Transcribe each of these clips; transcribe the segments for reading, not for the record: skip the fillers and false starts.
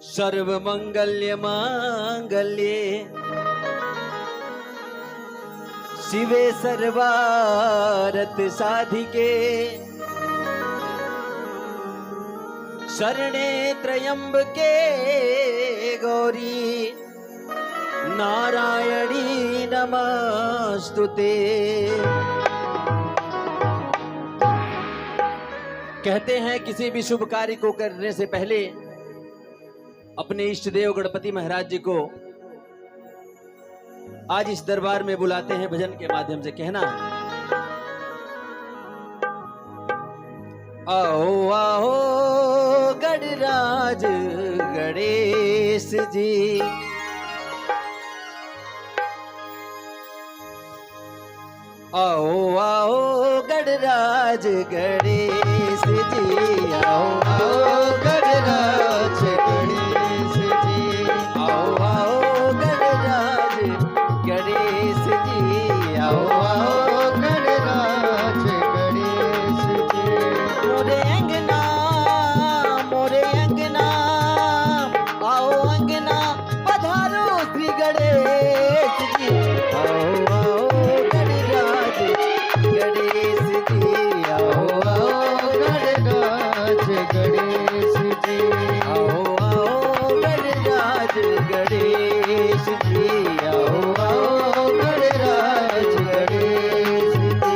सर्वमंगल्य मांगल्ये शिवे सर्वार्थ साधिके शरणे त्र्यंबके गौरी नारायणी नमस्तुते। कहते हैं किसी भी शुभ कार्य को करने से पहले अपने इष्ट देव गणपति महाराज जी को आज इस दरबार में बुलाते हैं। भजन के माध्यम से कहना है, आओ आओ गणराज गणेश जी, आओ आओ गणराज गणेश जी, आओ आओ गणराज गणेश जी, आओ आओ गणराज गणेश जी, आओ आओ गणराज गणेश जी। मोरे अंगना आओ अंगना पधारो श्री गणेश जी, आओ आओ गणराज गणेश जी, आओ आओ गणराज गणेश जी, आओ आओ गणराज गणेश जी, आओ आओ गणराज गणेश जी।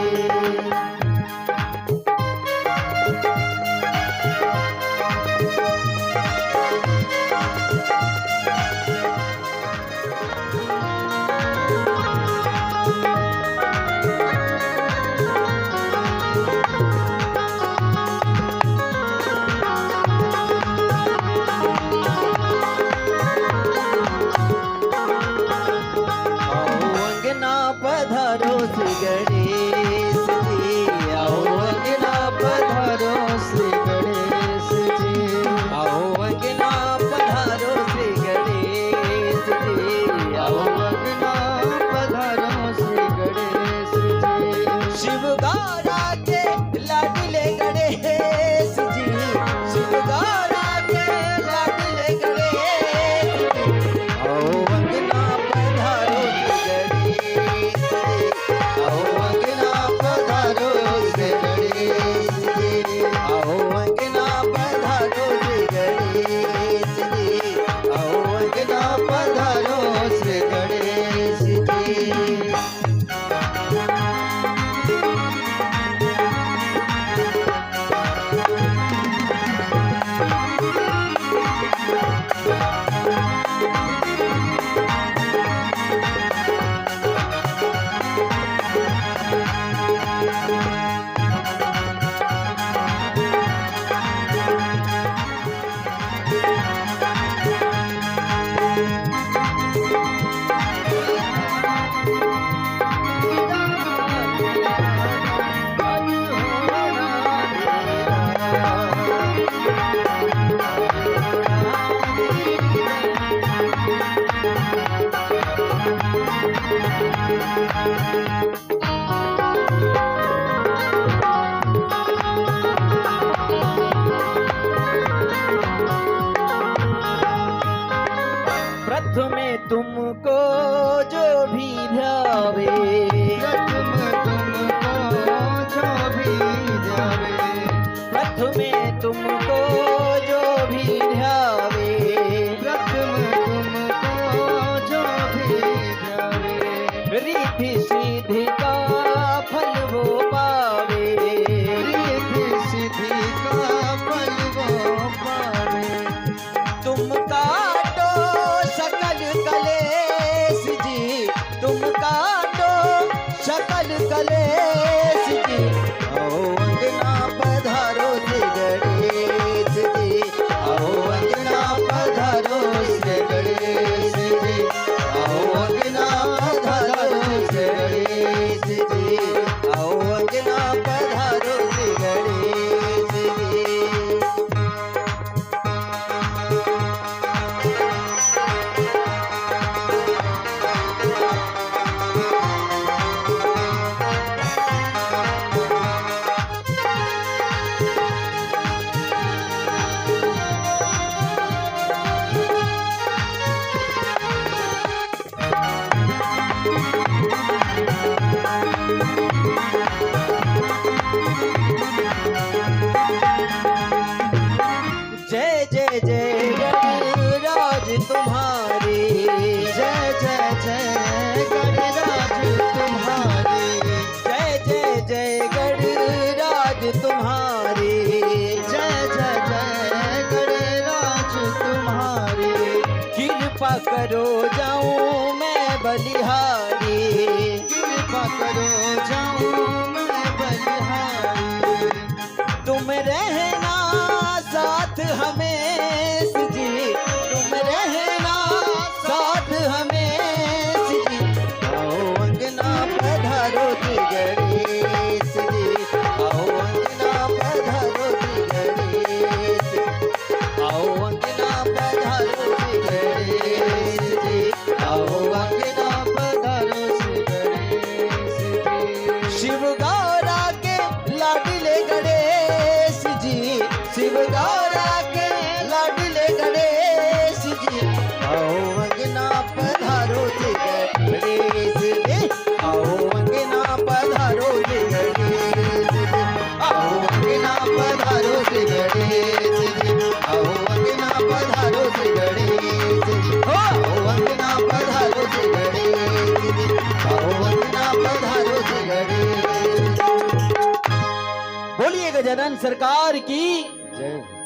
पधारो श्री गणेश जी, आओ अंगना पधारो श्री गणेश जी, आओ अंगना पधारो श्री गणेश जी, आओ अंगना पधारो श्री गणेश जी। शिव गौरा के लाडले गणेश जी, शिव गौरा के लाडले गणेश जी, आओ अंगना पधारो श्री गणेश, आओ अंगना पधारो श्री गणेश जी, आओ अंगना पधारो श्री गणेश जी, आओ अंगना पधारो श्री गणेश जी। प्रथमे तुमको जो भी ध्यावे, प्रथमे तुमको जो भी ध्यावे, रिद्धि सिद्धि का फल वो पावे, रिद्धि सिद्धि का फल वो पावे। तुम काटो सकल कलेश जी, तुम काटो सकल कलेश जी, आओ अंगना पधारो श्री गणेश जी, आओ अंगना पधारो श्री गणेश जी, आओ अंगना पधारो श्री गणेश जी। करो जाऊं मैं बलिहारी। तुम रहना साथ हमें जी, तुम रहना साथ हमें जी। आओ अंगना पधारो जी गणेश जी, आओ अंगना पधारो जी गणेश जी, आओ अंगना पधारो जी गणेश जी, आओ अंगना पधारो जी गणेश जी। शिव गौरा के लाडले गणेश जी, शिव गौरा के लाडले गणेश जी। आओ अंगना पधारो जी गणेश जी, आओ अंगना पधारो जी गणेश जी, आओ अंगना पधारो जी गणेश जी, आओ अंगना पधारो जी गणेश जी, आओ अंगना पधारो जी गणेश जी, आओ अंगना पधारो जी गणेश जी। बोलिए गजानन सरकार की जय।